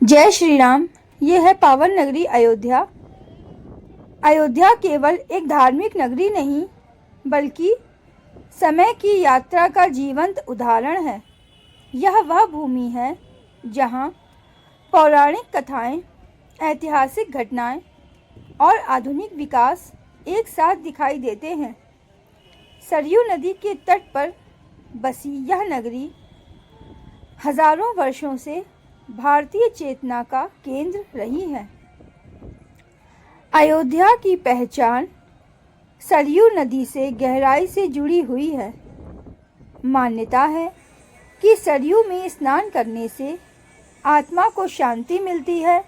जय श्री राम। ये है पावन नगरी अयोध्या। अयोध्या केवल एक धार्मिक नगरी नहीं बल्कि समय की यात्रा का जीवंत उदाहरण है। यह वह भूमि है जहाँ पौराणिक कथाएं, ऐतिहासिक घटनाएं और आधुनिक विकास एक साथ दिखाई देते हैं। सरयू नदी के तट पर बसी यह नगरी हजारों वर्षों से भारतीय चेतना का केंद्र रही है। अयोध्या की पहचान सरयू नदी से गहराई से जुड़ी हुई है। मान्यता है कि सरयू में स्नान करने से आत्मा को शांति मिलती है।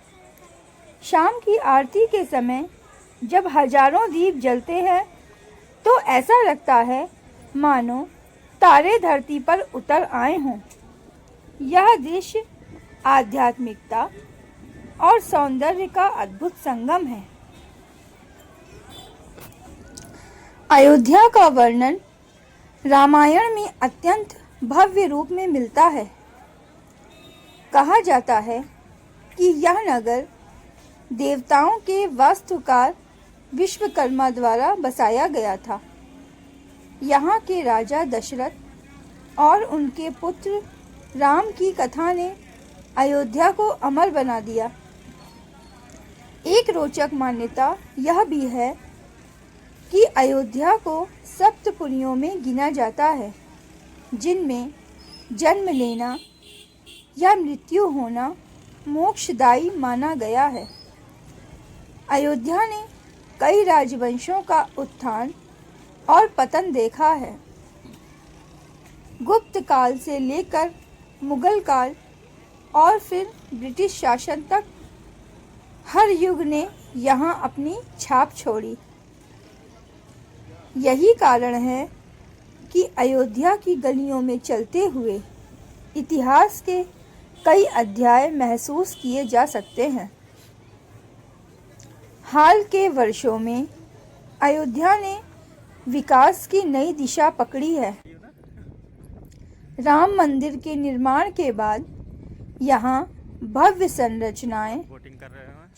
शाम की आरती के समय जब हजारों दीप जलते हैं तो ऐसा लगता है मानो तारे धरती पर उतर आए हों। यह दृश्य आध्यात्मिकता और सौंदर्य का अद्भुत संगम है। अयोध्या का वर्णन रामायण में अत्यंत भव्य रूप में मिलता है। कहा जाता है कि यह नगर देवताओं के वास्तुकार विश्वकर्मा द्वारा बसाया गया था। यहाँ के राजा दशरथ और उनके पुत्र राम की कथा ने अयोध्या को अमर बना दिया। एक रोचक मान्यता यह भी है कि अयोध्या को सप्तपुरियों में गिना जाता है, जिनमें जन्म लेना या मृत्यु होना मोक्षदायी माना गया है। अयोध्या ने कई राजवंशों का उत्थान और पतन देखा है। गुप्त काल से लेकर मुगल काल और फिर ब्रिटिश शासन तक हर युग ने यहाँ अपनी छाप छोड़ी। यही कारण है कि अयोध्या की गलियों में चलते हुए इतिहास के कई अध्याय महसूस किए जा सकते हैं। हाल के वर्षों में अयोध्या ने विकास की नई दिशा पकड़ी है। राम मंदिर के निर्माण के बाद यहाँ भव्य संरचनाएं,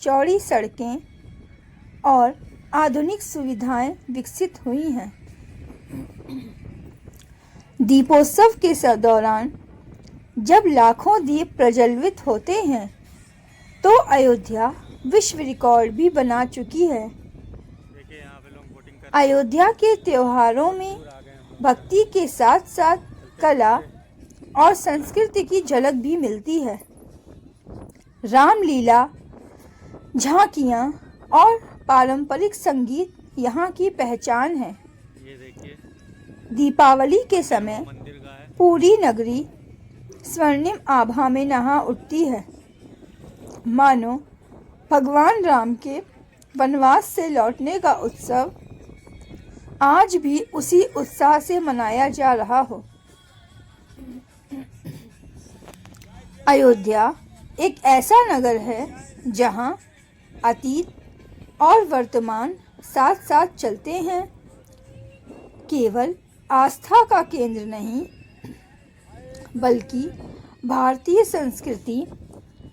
चौड़ी सड़कें और आधुनिक सुविधाएं विकसित हुई हैं। दीपोत्सव के दौरान जब लाखों दीप प्रज्वलित होते हैं तो अयोध्या विश्व रिकॉर्ड भी बना चुकी है। अयोध्या के त्योहारों में भक्ति के साथ साथ कला और संस्कृति की झलक भी मिलती है। रामलीला, झांकियाँ और पारंपरिक संगीत यहाँ की पहचान है। दीपावली के समय पूरी नगरी स्वर्णिम आभा में नहा उठती है, मानो भगवान राम के वनवास से लौटने का उत्सव आज भी उसी उत्साह से मनाया जा रहा हो। अयोध्या एक ऐसा नगर है जहां अतीत और वर्तमान साथ साथ चलते हैं। केवल आस्था का केंद्र नहीं बल्कि भारतीय संस्कृति,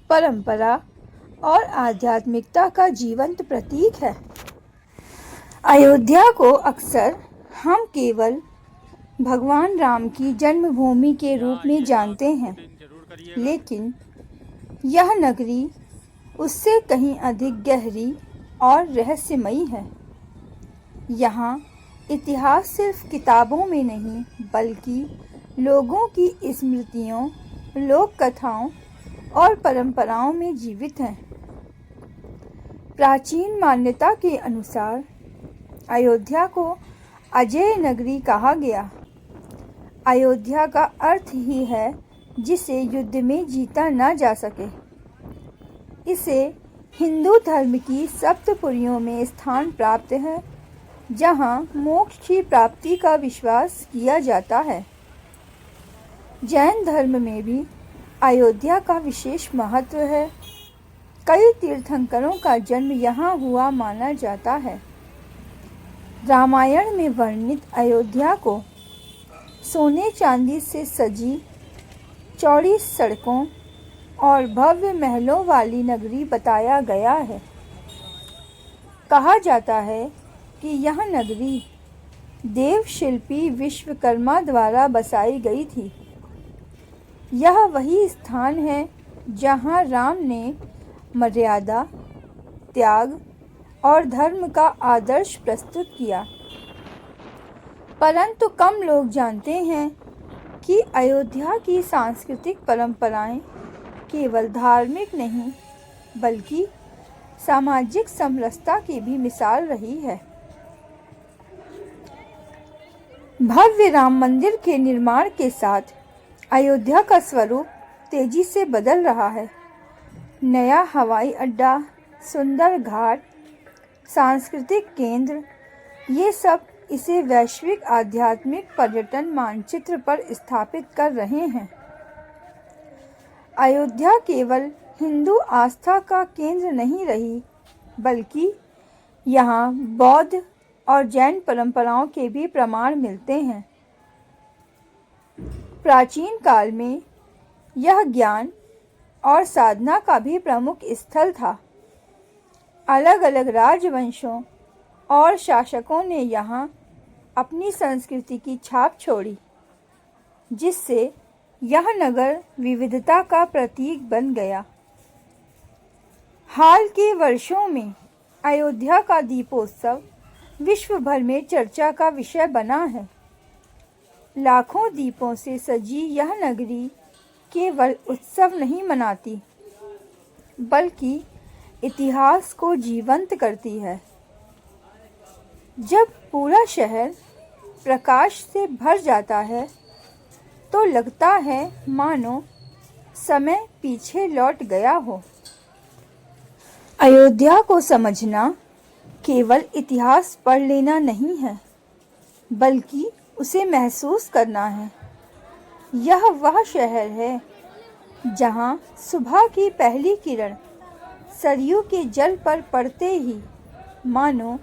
परंपरा और आध्यात्मिकता का जीवंत प्रतीक है। अयोध्या को अक्सर हम केवल भगवान राम की जन्मभूमि के रूप में जानते हैं, लेकिन यह नगरी उससे कहीं अधिक गहरी और रहस्यमयी है। यहाँ इतिहास सिर्फ किताबों में नहीं बल्कि लोगों की स्मृतियों, लोक कथाओं और परंपराओं में जीवित है। प्राचीन मान्यता के अनुसार अयोध्या को अजेय नगरी कहा गया। अयोध्या का अर्थ ही है जिसे युद्ध में जीता न जा सके। इसे हिंदू धर्म की सप्तपुरियों में स्थान प्राप्त है, जहां मोक्ष की प्राप्ति का विश्वास किया जाता है। जैन धर्म में भी अयोध्या का विशेष महत्व है। कई तीर्थंकरों का जन्म यहाँ हुआ माना जाता है। रामायण में वर्णित अयोध्या को सोने चांदी से सजी चौड़ी सड़कों, और भव्य महलों वाली नगरी बताया गया है। कहा जाता है कि यह नगरी देव शिल्पी विश्वकर्मा द्वारा बसाई गई थी। यह वही स्थान है जहाँ राम ने मर्यादा, त्याग और धर्म का आदर्श प्रस्तुत किया। परंतु कम लोग जानते हैं कि अयोध्या की सांस्कृतिक परंपराएं केवल धार्मिक नहीं बल्कि सामाजिक समरसता की भी मिसाल रही है। भव्य राम मंदिर के निर्माण के साथ अयोध्या का स्वरूप तेजी से बदल रहा है। नया हवाई अड्डा, सुंदर घाट, सांस्कृतिक केंद्र, ये सब इसे वैश्विक आध्यात्मिक पर्यटन मानचित्र पर स्थापित कर रहे हैं। अयोध्या केवल हिंदू आस्था का केंद्र नहीं रही, बल्कि यहाँ बौद्ध और जैन परंपराओं के भी प्रमाण मिलते हैं। प्राचीन काल में यह ज्ञान और साधना का भी प्रमुख स्थल था। अलग अलग राजवंशों और शासकों ने यहाँ अपनी संस्कृति की छाप छोड़ी, जिससे यह नगर विविधता का प्रतीक बन गया। हाल के वर्षों में अयोध्या का दीपोत्सव विश्व भर में चर्चा का विषय बना है। लाखों दीपों से सजी यह नगरी केवल उत्सव नहीं मनाती, बल्कि इतिहास को जीवंत करती है। जब पूरा शहर प्रकाश से भर जाता है तो लगता है मानो समय पीछे लौट गया हो। अयोध्या को समझना केवल इतिहास पढ़ लेना नहीं है, बल्कि उसे महसूस करना है। यह वह शहर है जहाँ सुबह की पहली किरण सरयू के जल पर पड़ते ही मानो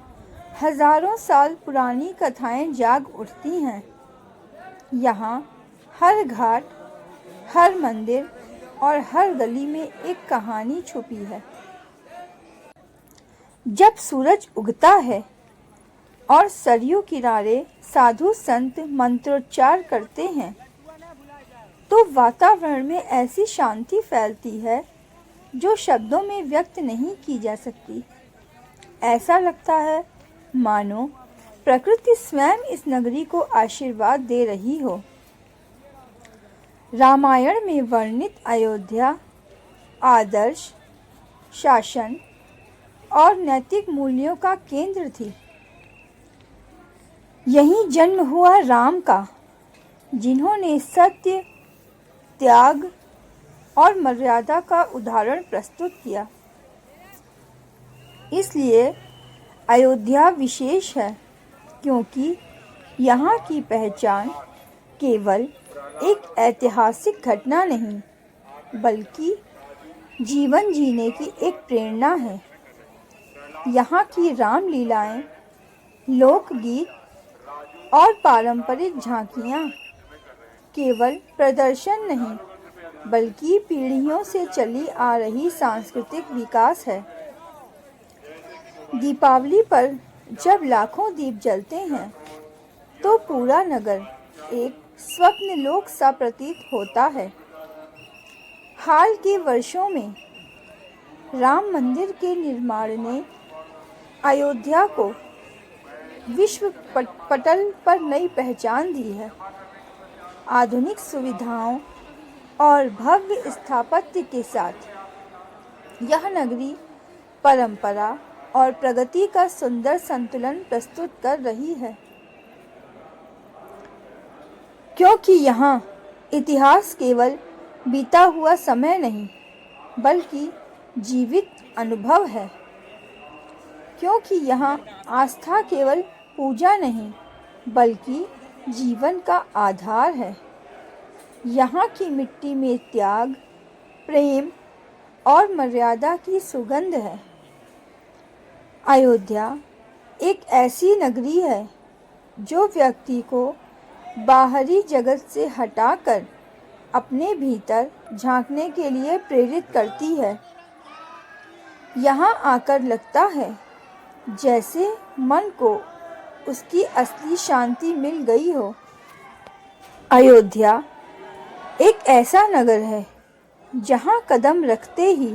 हजारों साल पुरानी कथाएं जाग उठती हैं। यहाँ हर घाट, हर मंदिर और हर गली में एक कहानी छुपी है। जब सूरज उगता है और सरयू किनारे साधु संत मंत्रोच्चार करते हैं तो वातावरण में ऐसी शांति फैलती है जो शब्दों में व्यक्त नहीं की जा सकती। ऐसा लगता है मानो प्रकृति स्वयं इस नगरी को आशीर्वाद दे रही हो। रामायण में वर्णित अयोध्या आदर्श, शासन और नैतिक मूल्यों का केंद्र थी। यहीं जन्म हुआ राम का, जिन्होंने सत्य, त्याग और मर्यादा का उदाहरण प्रस्तुत किया। इसलिए अयोध्या विशेष है, क्योंकि यहाँ की पहचान केवल एक ऐतिहासिक घटना नहीं, बल्कि जीवन जीने की एक प्रेरणा है। यहाँ की रामलीलाएं, लोकगीत और पारंपरिक झांकियाँ केवल प्रदर्शन नहीं, बल्कि पीढ़ियों से चली आ रही सांस्कृतिक विकास है। दीपावली पर जब लाखों दीप जलते हैं तो पूरा नगर एक स्वप्न लोक सा प्रतीत होता है। हाल के वर्षों में राम मंदिर के निर्माण ने अयोध्या को विश्व पटल पर नई पहचान दी है। आधुनिक सुविधाओं और भव्य स्थापत्य के साथ यह नगरी परंपरा और प्रगति का सुंदर संतुलन प्रस्तुत कर रही है, क्योंकि यहाँ इतिहास केवल बीता हुआ समय नहीं, बल्कि जीवित अनुभव है। क्योंकि यहाँ आस्था केवल पूजा नहीं, बल्कि जीवन का आधार है। यहाँ की मिट्टी में त्याग, प्रेम और मर्यादा की सुगंध है। अयोध्या एक ऐसी नगरी है जो व्यक्ति को बाहरी जगत से हटाकर अपने भीतर झांकने के लिए प्रेरित करती है। यहाँ आकर लगता है जैसे मन को उसकी असली शांति मिल गई हो। अयोध्या एक ऐसा नगर है जहाँ कदम रखते ही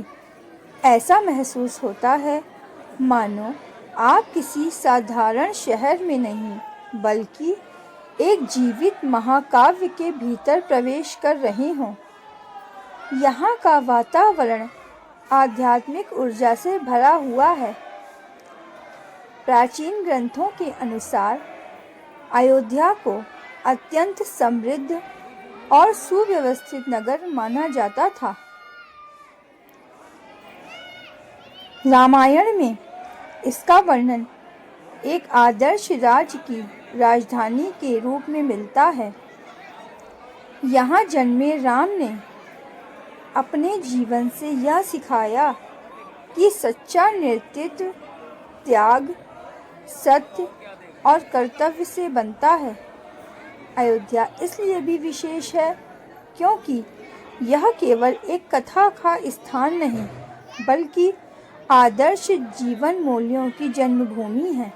ऐसा महसूस होता है मानो आप किसी साधारण शहर में नहीं बल्कि एक जीवित महाकाव्य के भीतर प्रवेश कर रहे हों। यहाँ का वातावरण आध्यात्मिक ऊर्जा से भरा हुआ है। प्राचीन ग्रंथों के अनुसार अयोध्या को अत्यंत समृद्ध और सुव्यवस्थित नगर माना जाता था। रामायण में इसका वर्णन एक आदर्श राज्य की राजधानी के रूप में मिलता है। यहाँ जन्मे राम ने अपने जीवन से यह सिखाया कि सच्चा नेतृत्व त्याग, सत्य और कर्तव्य से बनता है। अयोध्या इसलिए भी विशेष है क्योंकि यह केवल एक कथा का स्थान नहीं बल्कि आदर्श जीवन मूल्यों की जन्मभूमि है।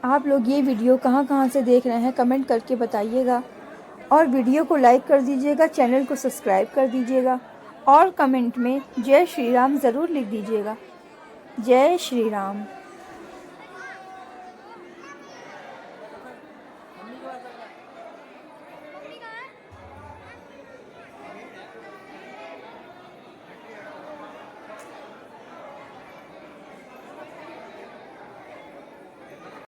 आप लोग ये वीडियो कहाँ से देख रहे हैं कमेंट करके बताइएगा और वीडियो को लाइक कर दीजिएगा, चैनल को सब्सक्राइब कर दीजिएगा और कमेंट में जय श्री राम ज़रूर लिख दीजिएगा। जय श्री राम।